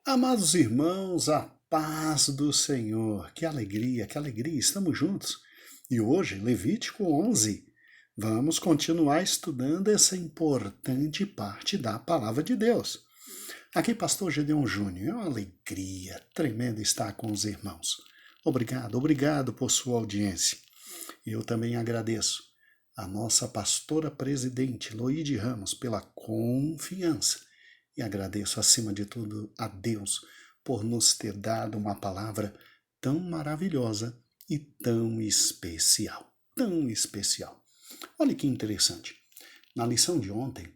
Amados irmãos, a paz do Senhor. Que alegria, estamos juntos. E hoje, Levítico 11, vamos continuar estudando essa importante parte da Palavra de Deus. Aqui, Pastor Gedeon Júnior, é uma alegria tremenda estar com os irmãos. Obrigado por sua audiência. E eu também agradeço a nossa pastora presidente, Loide Ramos, pela confiança. E agradeço, acima de tudo, a Deus por nos ter dado uma palavra tão maravilhosa e tão especial. Tão especial. Olha que interessante. Na lição de ontem,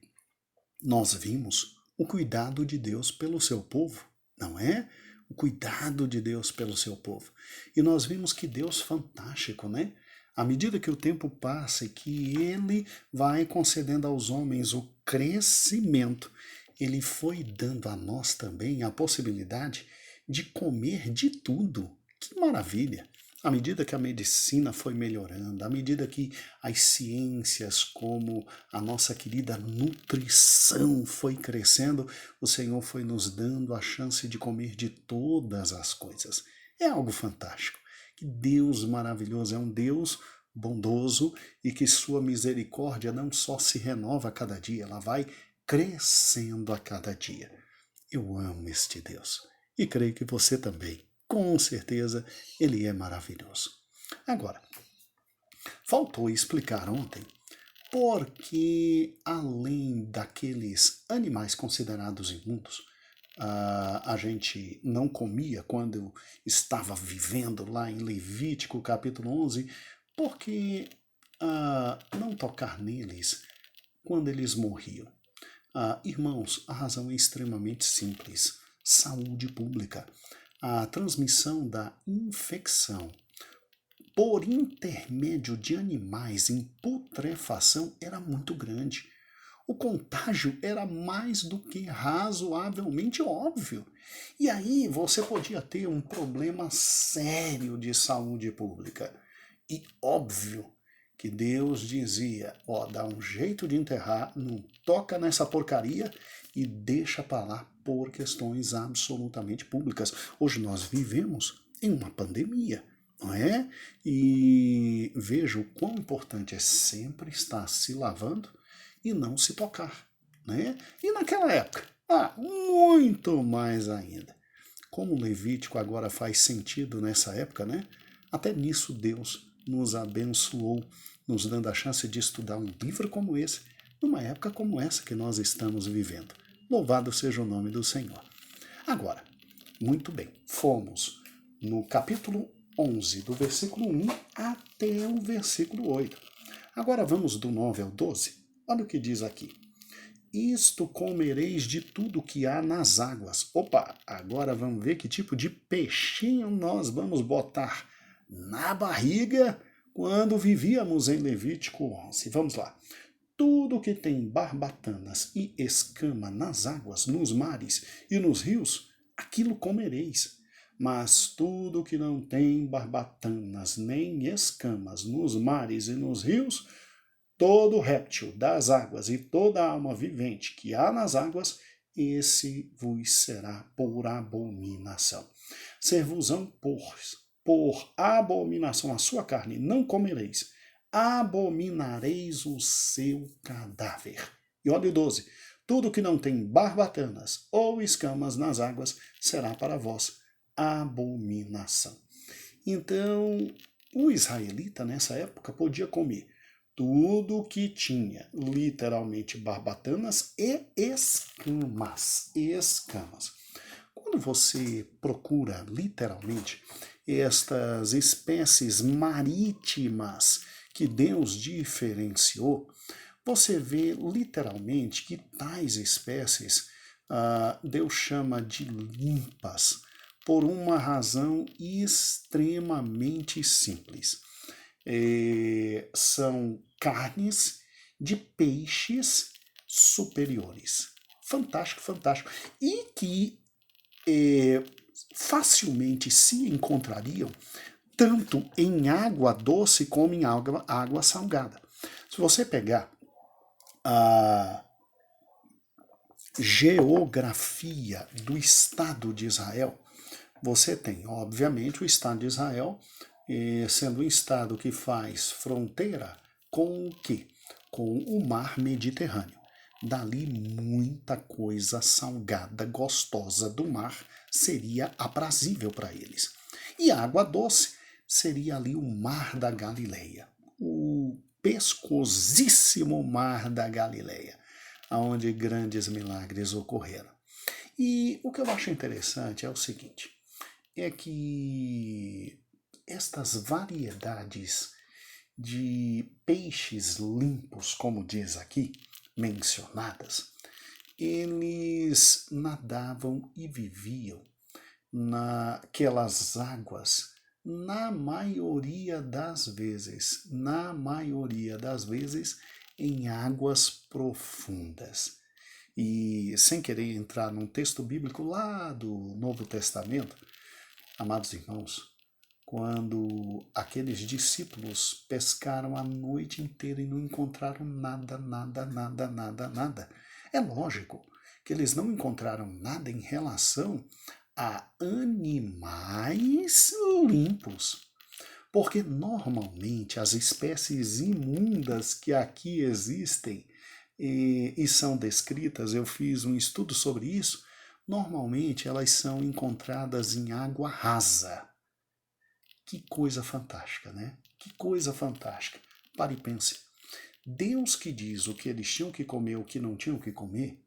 nós vimos o cuidado de Deus pelo seu povo, não é? O cuidado de Deus pelo seu povo. E nós vimos que Deus fantástico, né? À medida que o tempo passa e que Ele vai concedendo aos homens o crescimento, Ele foi dando a nós também a possibilidade de comer de tudo. Que maravilha! À medida que a medicina foi melhorando, à medida que as ciências, como a nossa querida nutrição, foi crescendo, o Senhor foi nos dando a chance de comer de todas as coisas. É algo fantástico. Que Deus maravilhoso, é um Deus bondoso e que sua misericórdia não só se renova a cada dia, ela vai crescendo a cada dia. Eu amo este Deus e creio que você também. Com certeza, Ele é maravilhoso. Agora, faltou explicar ontem porque, além daqueles animais considerados imundos, a gente não comia quando estava vivendo lá em Levítico capítulo 11, porque não tocar neles quando eles morriam. Irmãos, a razão é extremamente simples. Saúde pública. A transmissão da infecção por intermédio de animais em putrefação era muito grande. O contágio era mais do que razoavelmente óbvio. E aí você podia ter um problema sério de saúde pública. E óbvio que Deus dizia, dá um jeito de enterrar, não toca nessa porcaria e deixa para lá por questões absolutamente públicas. Hoje nós vivemos em uma pandemia, não é? E veja o quão importante é sempre estar se lavando e não se tocar, né? E naquela época, muito mais ainda. Como o Levítico agora faz sentido nessa época, né? Até nisso Deus nos abençoou, nos dando a chance de estudar um livro como esse, numa época como essa que nós estamos vivendo. Louvado seja o nome do Senhor. Agora, muito bem, fomos no capítulo 11, do versículo 1 até o versículo 8. Agora vamos do 9 ao 12. Olha o que diz aqui. Isto comereis de tudo que há nas águas. Opa, agora vamos ver que tipo de peixinho nós vamos botar na barriga quando vivíamos em Levítico 11. Vamos lá. Tudo que tem barbatanas e escama nas águas, nos mares e nos rios, aquilo comereis. Mas tudo que não tem barbatanas nem escamas nos mares e nos rios, todo réptil das águas e toda alma vivente que há nas águas, esse vos será por abominação. Ser-vos-ão por abominação a sua carne, não comereis. Abominareis o seu cadáver. E olha o 12. Tudo que não tem barbatanas ou escamas nas águas será para vós abominação. Então, o israelita nessa época podia comer tudo que tinha literalmente barbatanas e escamas. Quando você procura literalmente estas espécies marítimas que Deus diferenciou, você vê literalmente que tais espécies Deus chama de limpas por uma razão extremamente simples. São carnes de peixes superiores. Fantástico, fantástico. E que facilmente se encontrariam tanto em água doce como em água salgada. Se você pegar geografia do Estado de Israel, você tem, obviamente, o Estado de Israel, sendo um Estado que faz fronteira com o quê? Com o mar Mediterrâneo. Dali muita coisa salgada, gostosa do mar seria aprazível para eles. E a água doce seria ali o Mar da Galileia, o pescosíssimo Mar da Galileia, onde grandes milagres ocorreram. E o que eu acho interessante é o seguinte, é que estas variedades de peixes limpos, como diz aqui, mencionadas, eles nadavam e viviam naquelas águas, na maioria das vezes, em águas profundas. E sem querer entrar num texto bíblico lá do Novo Testamento, amados irmãos, quando aqueles discípulos pescaram a noite inteira e não encontraram nada, é lógico que eles não encontraram nada em relação a animais limpos. Porque normalmente as espécies imundas que aqui existem e são descritas, eu fiz um estudo sobre isso, normalmente elas são encontradas em água rasa. Que coisa fantástica, né? Que coisa fantástica. Pare e pense. Deus que diz o que eles tinham que comer, o que não tinham que comer,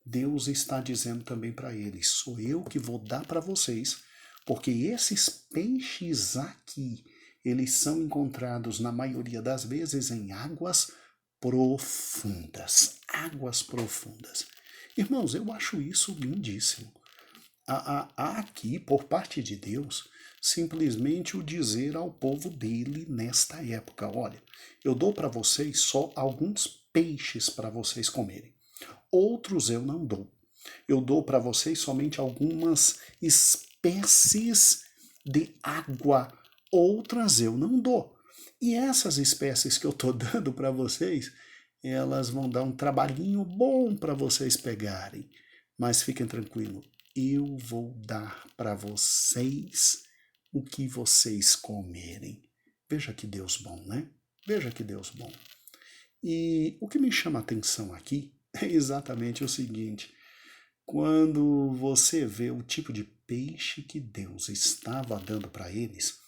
Deus está dizendo também para eles, sou eu que vou dar para vocês, porque esses peixes aqui, eles são encontrados na maioria das vezes em águas profundas. Águas profundas. Irmãos, eu acho isso lindíssimo. Há aqui, por parte de Deus, simplesmente o dizer ao povo dele nesta época, olha, eu dou para vocês só alguns peixes para vocês comerem. Outros eu não dou. Eu dou para vocês somente algumas espécies de água, outras eu não dou. E essas espécies que eu estou dando para vocês, elas vão dar um trabalhinho bom para vocês pegarem. Mas fiquem tranquilos, eu vou dar para vocês o que vocês comerem. Veja que Deus bom, né? Veja que Deus bom. E o que me chama a atenção aqui é exatamente o seguinte: quando você vê o tipo de peixe que Deus estava dando para eles,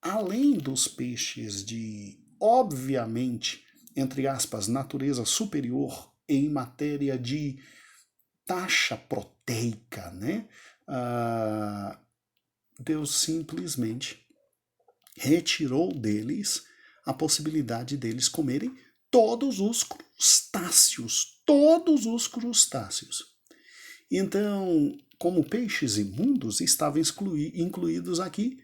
além dos peixes de, obviamente, entre aspas, natureza superior em matéria de taxa proteica, né? Deus simplesmente retirou deles a possibilidade deles comerem todos os crustáceos. Todos os crustáceos. Então, como peixes imundos, estavam incluídos aqui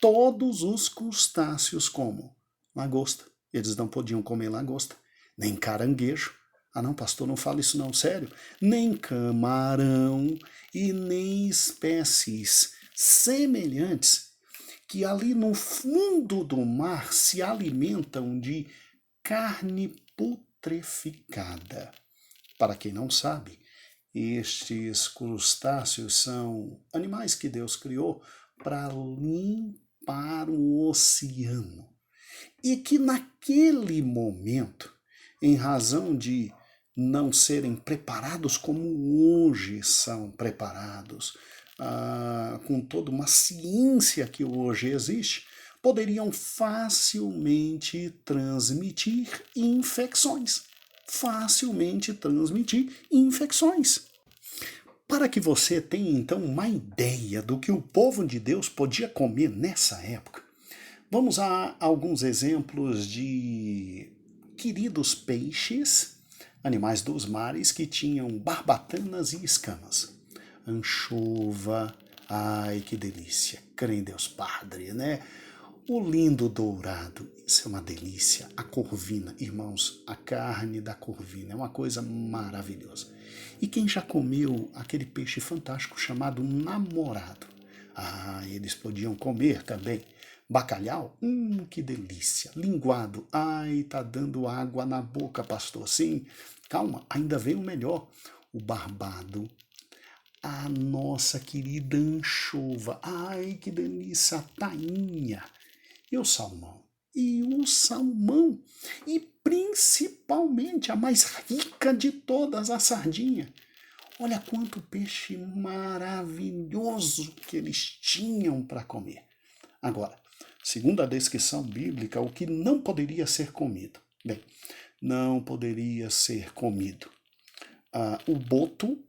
todos os crustáceos, como lagosta. Eles não podiam comer lagosta, nem caranguejo. Ah não, pastor, não fala isso não, sério. Nem camarão e nem espécies semelhantes que ali no fundo do mar se alimentam de carne putreficada. Para quem não sabe, estes crustáceos são animais que Deus criou para limpar o oceano. E que naquele momento, em razão de não serem preparados como hoje são preparados, com toda uma ciência que hoje existe, poderiam facilmente transmitir infecções. Para que você tenha então uma ideia do que o povo de Deus podia comer nessa época, vamos a alguns exemplos de queridos peixes, animais dos mares que tinham barbatanas e escamas. Anchova, ai que delícia, crê em Deus Padre, né? O lindo dourado, isso é uma delícia. A corvina, irmãos, a carne da corvina é uma coisa maravilhosa. E quem já comeu aquele peixe fantástico chamado namorado? Ah, eles podiam comer também. Bacalhau? Que delícia. Linguado? Ai, tá dando água na boca, pastor. Sim, calma, ainda vem o melhor. o barbado, a nossa querida anchova, ai que delícia, a tainha, e o salmão. E o salmão, e principalmente a mais rica de todas, a sardinha. Olha quanto peixe maravilhoso que eles tinham para comer. Agora, segundo a descrição bíblica, o que não poderia ser comido? Bem, não poderia ser comido o boto,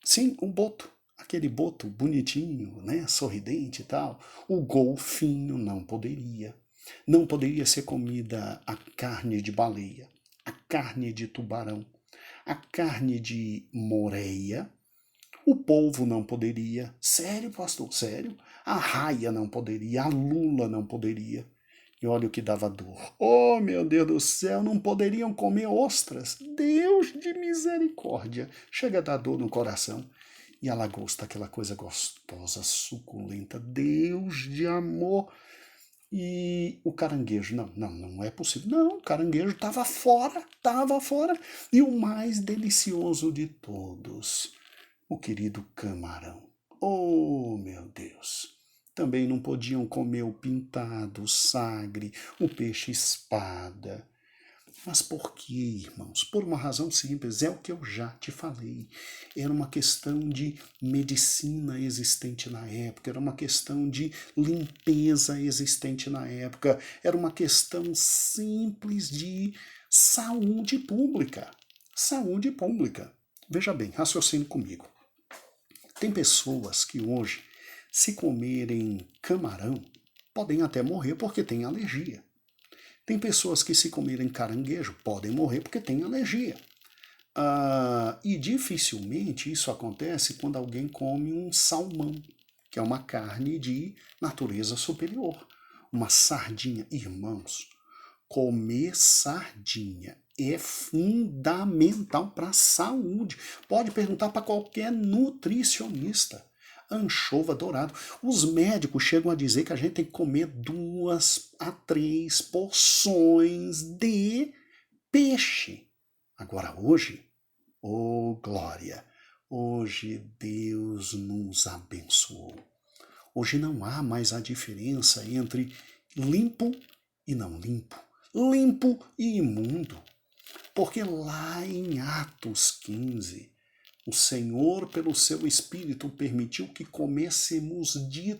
sim, o boto, aquele boto bonitinho, né, sorridente e tal. O golfinho não poderia. Não poderia ser comida a carne de baleia, a carne de tubarão, a carne de moreia. O polvo não poderia. Sério, pastor? Sério? A raia não poderia. A lula não poderia. E olha o que dava dor. Oh, meu Deus do céu, não poderiam comer ostras. Deus de misericórdia. Chega a dar dor no coração. E a lagosta, aquela coisa gostosa, suculenta. Deus de amor. E o caranguejo, não é possível. Não, o caranguejo estava fora, estava fora. E o mais delicioso de todos, o querido camarão. Oh, meu Deus! Também não podiam comer o pintado, o sagre, o peixe-espada. Mas por quê, irmãos? Por uma razão simples, é o que eu já te falei. Era uma questão de medicina existente na época, era uma questão de limpeza existente na época, era uma questão simples de saúde pública. Saúde pública. Veja bem, raciocine comigo. Tem pessoas que hoje, se comerem camarão, podem até morrer porque têm alergia. Tem pessoas que, se comerem caranguejo, podem morrer porque têm alergia. E dificilmente isso acontece quando alguém come um salmão, que é uma carne de natureza superior. Uma sardinha. Irmãos, comer sardinha é fundamental para a saúde. Pode perguntar para qualquer nutricionista. Anchova dourado. Os médicos chegam a dizer que a gente tem que comer 2 a 3 porções de peixe. Agora hoje, oh glória, hoje Deus nos abençoou. Hoje não há mais a diferença entre limpo e não limpo, limpo e imundo. Porque lá em Atos 15, o Senhor, pelo seu Espírito, permitiu que comêssemos de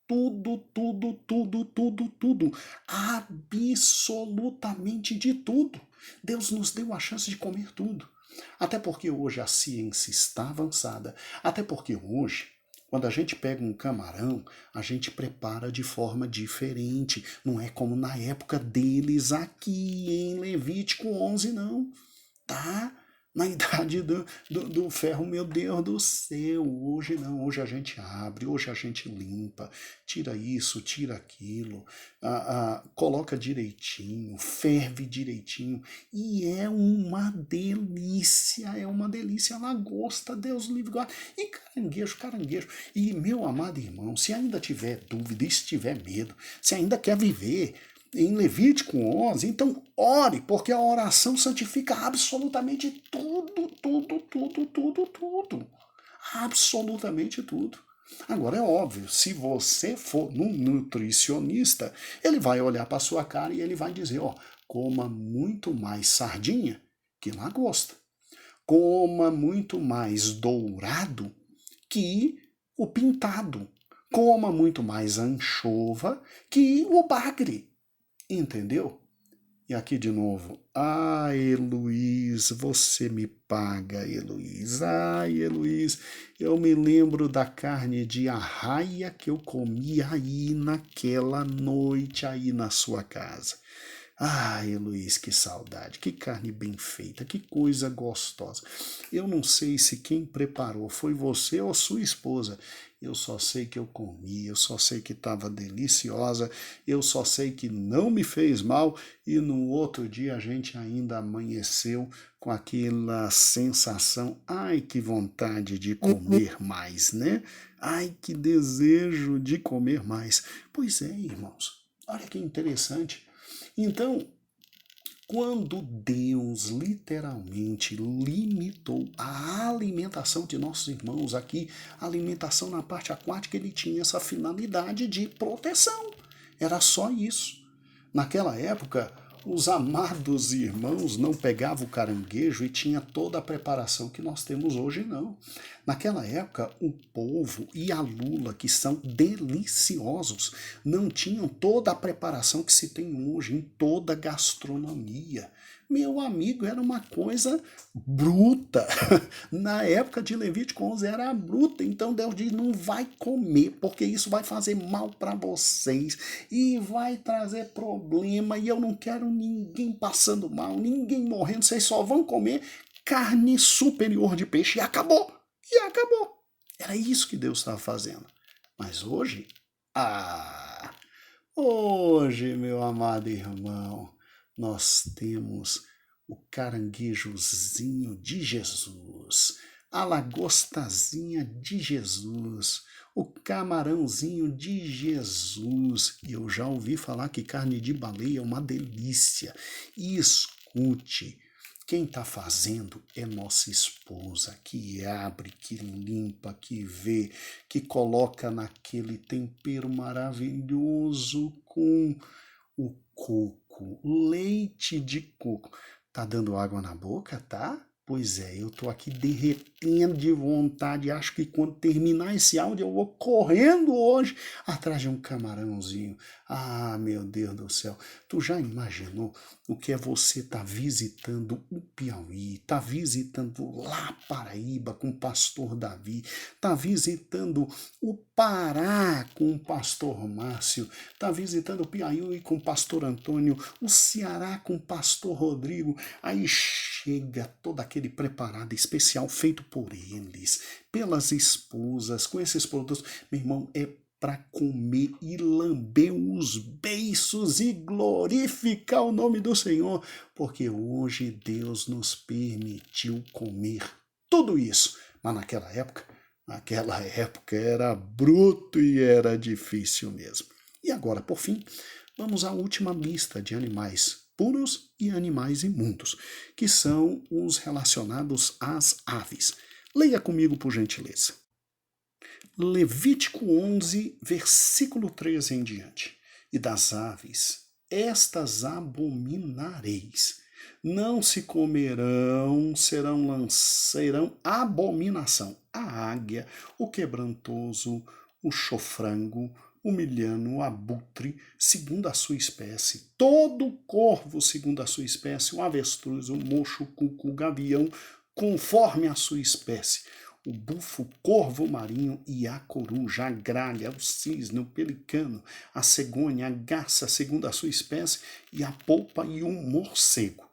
tudo, tudo, tudo, tudo, tudo. Absolutamente de tudo. Deus nos deu a chance de comer tudo. Até porque hoje a ciência está avançada. Até porque hoje, quando a gente pega um camarão, a gente prepara de forma diferente. Não é como na época deles aqui em Levítico 11, não. Tá? Na idade do ferro, meu Deus do céu. Hoje não, hoje a gente abre, hoje a gente limpa, tira isso, tira aquilo, coloca direitinho, ferve direitinho, e é uma delícia, lagosta, Deus livre guarda. E caranguejo. E meu amado irmão, se ainda tiver dúvida, e se tiver medo, se ainda quer viver em Levítico 11, então ore, porque a oração santifica absolutamente tudo, tudo, tudo, tudo, tudo. Absolutamente tudo. Agora é óbvio, se você for num nutricionista, ele vai olhar para sua cara e ele vai dizer, ó, coma muito mais sardinha que lagosta. Coma muito mais dourado que o pintado. Coma muito mais anchova que o bagre. Entendeu? E aqui de novo. Heloís, você me paga, Heloís. Heloís, eu me lembro da carne de arraia que eu comi aí naquela noite aí na sua casa. Heloís, que saudade, que carne bem feita, que coisa gostosa. Eu não sei se quem preparou foi você ou sua esposa. Eu só sei que eu comi, eu só sei que estava deliciosa, eu só sei que não me fez mal e no outro dia a gente ainda amanheceu com aquela sensação, que vontade de comer mais, né? Que desejo de comer mais. Pois é, irmãos, olha que interessante. Então, Quando Deus literalmente limitou a alimentação de nossos irmãos aqui, a alimentação na parte aquática, ele tinha essa finalidade de proteção. Era só isso. Naquela época, os amados irmãos não pegavam o caranguejo e tinha toda a preparação que nós temos hoje, não. Naquela época, o polvo e a lula, que são deliciosos, não tinham toda a preparação que se tem hoje em toda a gastronomia. Meu amigo, era uma coisa bruta. Na época de Levítico 11 era bruta. Então Deus diz, não vai comer, porque isso vai fazer mal para vocês e vai trazer problema e eu não quero ninguém passando mal, ninguém morrendo, vocês só vão comer carne superior de peixe e acabou. E acabou. Era isso que Deus estava fazendo. Mas hoje, hoje, meu amado irmão, nós temos o caranguejozinho de Jesus, a lagostazinha de Jesus, o camarãozinho de Jesus. E eu já ouvi falar que carne de baleia é uma delícia. E escute, quem está fazendo é nossa esposa, que abre, que limpa, que vê, que coloca naquele tempero maravilhoso com o coco, leite de coco. Tá dando água na boca, tá? Pois é, eu tô aqui derretendo de vontade. Acho que quando terminar esse áudio eu vou correndo hoje atrás de um camarãozinho. Ah, meu Deus do céu. Tu já imaginou o que é você tá visitando o Piauí, tá visitando lá Paraíba com o pastor Davi, tá visitando o Pará com o pastor Márcio, tá visitando o Piauí com o pastor Antônio, o Ceará com o pastor Rodrigo. Aí chega todo aquele preparado especial feito por eles, pelas esposas, com esses produtos. Meu irmão, é para comer e lamber os beiços e glorificar o nome do Senhor, porque hoje Deus nos permitiu comer tudo isso. Mas naquela época era bruto e era difícil mesmo. E agora, por fim, vamos à última lista de animais puros e animais imundos, que são os relacionados às aves. Leia comigo, por gentileza. Levítico 11, versículo 13 em diante. E das aves, estas abominareis. Não se comerão, serão abominação. A águia, o quebrantoso, o chofrango, o milhano, o abutre, segundo a sua espécie, todo corvo, segundo a sua espécie, o avestruz, o mocho, o cuco, o gavião, conforme a sua espécie, o bufo, o corvo marinho e a coruja, a gralha, o cisne, o pelicano, a cegonha, a garça, segundo a sua espécie, e a polpa e o morcego.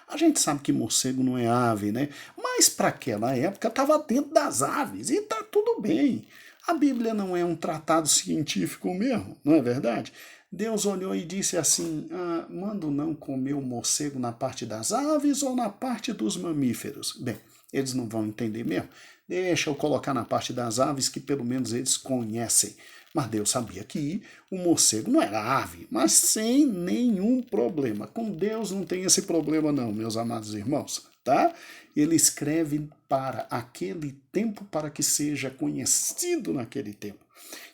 A gente sabe que morcego não é ave, né? Mas para aquela época estava dentro das aves e tá tudo bem. A Bíblia não é um tratado científico mesmo, não é verdade? Deus olhou e disse assim, mando não comer o morcego na parte das aves ou na parte dos mamíferos? Bem, eles não vão entender mesmo. Deixa eu colocar na parte das aves que pelo menos eles conhecem. Mas Deus sabia que o morcego não era ave, mas sem nenhum problema. Com Deus não tem esse problema não, meus amados irmãos, tá? Ele escreve para aquele tempo, para que seja conhecido naquele tempo.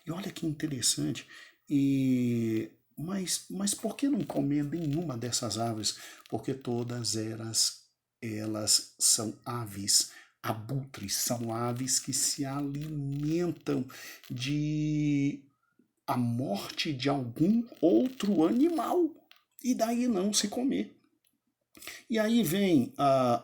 E olha que interessante, mas por que não comer nenhuma dessas aves? Porque todas elas são aves. Abutres são aves que se alimentam de a morte de algum outro animal e daí não se comer. E aí vem,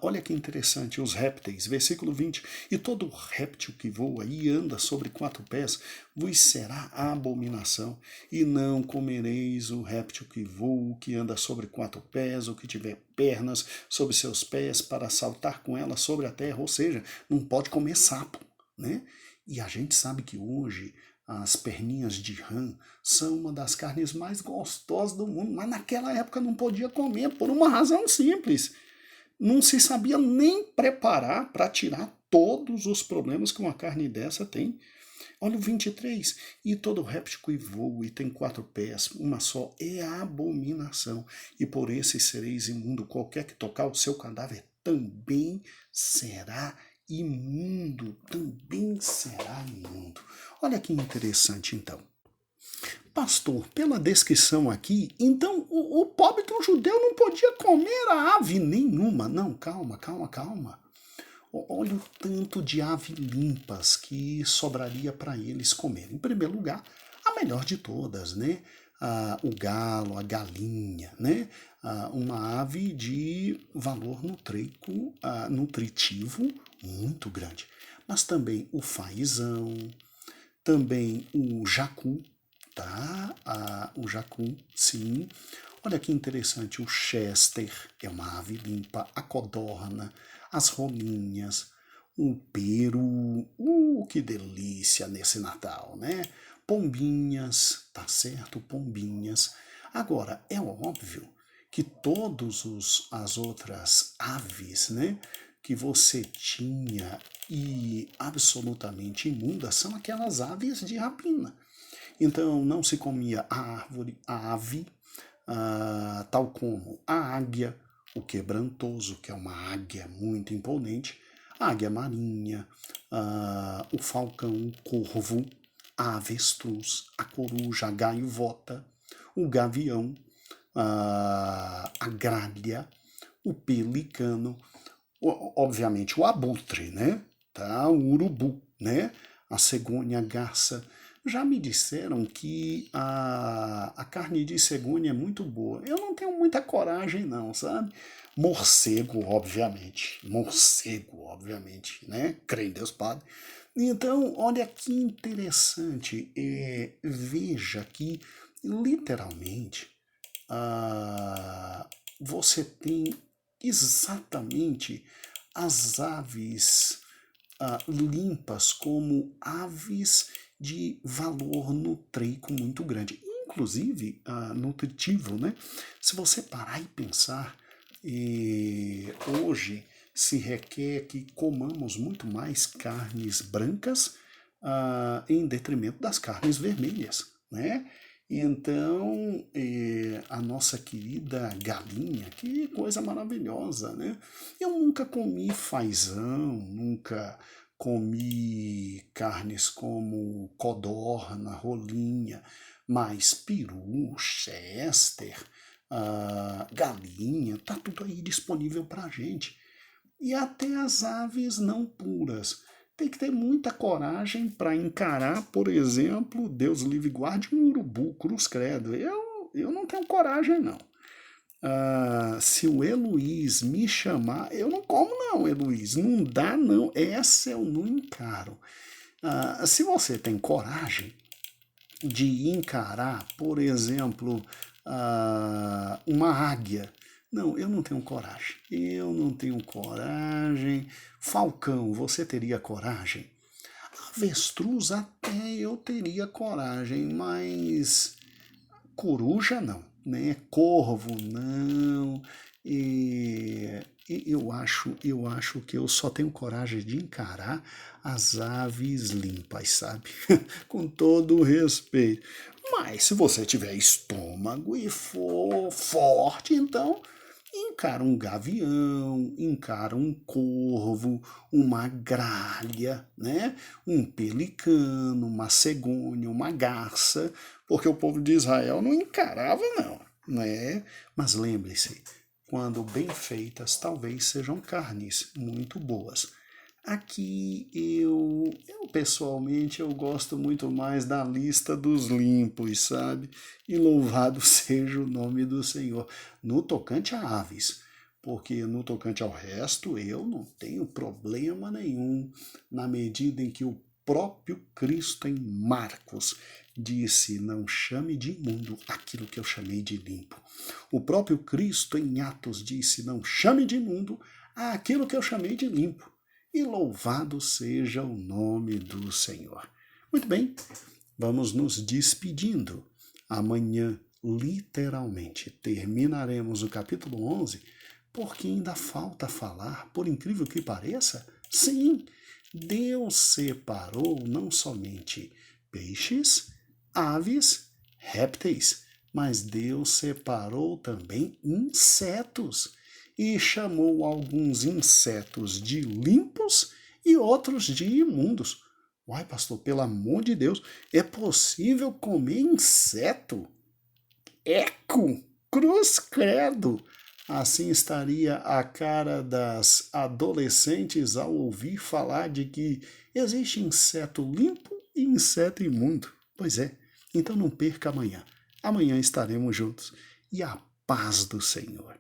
olha que interessante, os répteis, versículo 20. E todo réptil que voa e anda sobre 4 pés vos será abominação, e não comereis o réptil que voa, que anda sobre 4 pés, ou que tiver pernas sobre seus pés para saltar com elas sobre a terra, ou seja, não pode comer sapo, né? E a gente sabe que hoje as perninhas de rã são uma das carnes mais gostosas do mundo, mas naquela época não podia comer por uma razão simples. Não se sabia nem preparar para tirar todos os problemas que uma carne dessa tem. Olha o 23. E todo réptil que voa e tem 4 pés, uma só, é abominação. E por esse sereis imundo. Qualquer que tocar o seu cadáver também será imundo. Também será imundo. Olha que interessante, então. Pastor, pela descrição aqui, então o pobre do judeu não podia comer a ave nenhuma. Não, calma, calma, calma. Olha o tanto de ave limpas que sobraria para eles comer. Em primeiro lugar, a melhor de todas, né? O galo, a galinha, né? Uma ave de valor nutritivo muito grande. Mas também o fazão, também o jacu, tá? O jacu, sim. Olha que interessante, o chester é uma ave limpa, a codorna, as rolinhas, o peru, que delícia nesse Natal, né? Pombinhas, tá certo? Pombinhas. Agora, é óbvio que todas as outras aves, né, que você tinha e absolutamente imundas são aquelas aves de rapina. Então, não se comia a ave, tal como a águia, o quebrantoso, que é uma águia muito imponente, a águia marinha, o falcão, o corvo, a avestruz, a coruja, a gaivota, o gavião, a gralha, o pelicano, obviamente o abutre, né? Tá? O urubu, né? A cegonha, a garça. Já me disseram que a carne de cegonha é muito boa. Eu não tenho muita coragem, não, sabe? Morcego, obviamente, né? Crê em Deus Padre. Então, olha que interessante. Veja que, literalmente, você tem exatamente as aves limpas como aves de valor nutrico muito grande, inclusive nutritivo, né? Se você parar e pensar, hoje se requer que comamos muito mais carnes brancas em detrimento das carnes vermelhas, né? Então, a nossa querida galinha, que coisa maravilhosa, né? Eu nunca comi fazão, nunca comi carnes como codorna, rolinha, mas peru, chester, galinha, tá tudo aí disponível pra gente. E até as aves não puras. Tem que ter muita coragem para encarar, por exemplo, Deus livre e guarde um urubu, cruz credo. Eu não tenho coragem, não. Se o Heloís me chamar, eu não como não, Heloís. Não dá não. Essa eu não encaro. Se você tem coragem de encarar, por exemplo, uma águia. Não, eu não tenho coragem. Eu não tenho coragem. Falcão, você teria coragem? Avestruz até eu teria coragem, mas coruja não, né? Corvo não. Eu acho que eu só tenho coragem de encarar as aves limpas, sabe? Com todo o respeito. Mas se você tiver estômago e for forte, então encara um gavião, encara um corvo, uma gralha, né? Um pelicano, uma cegonha, uma garça, porque o povo de Israel não encarava não, né? Mas lembre-se, quando bem feitas, talvez sejam carnes muito boas. Aqui eu pessoalmente eu gosto muito mais da lista dos limpos, sabe? E louvado seja o nome do Senhor. No tocante a aves, porque no tocante ao resto eu não tenho problema nenhum, na medida em que o próprio Cristo em Marcos disse: não chame de imundo aquilo que eu chamei de limpo. O próprio Cristo em Atos disse: não chame de imundo aquilo que eu chamei de limpo. E louvado seja o nome do Senhor. Muito bem, vamos nos despedindo. Amanhã, literalmente, terminaremos o capítulo 11, porque ainda falta falar, por incrível que pareça, Sim, Deus separou não somente peixes, aves, répteis, mas Deus separou também insetos e chamou alguns insetos de limpos e outros de imundos. Uai, pastor, pelo amor de Deus, é possível comer inseto? Eco, cruz credo! Assim estaria a cara das adolescentes ao ouvir falar de que existe inseto limpo e inseto imundo. Pois é, então não perca amanhã. Amanhã estaremos juntos. E a paz do Senhor.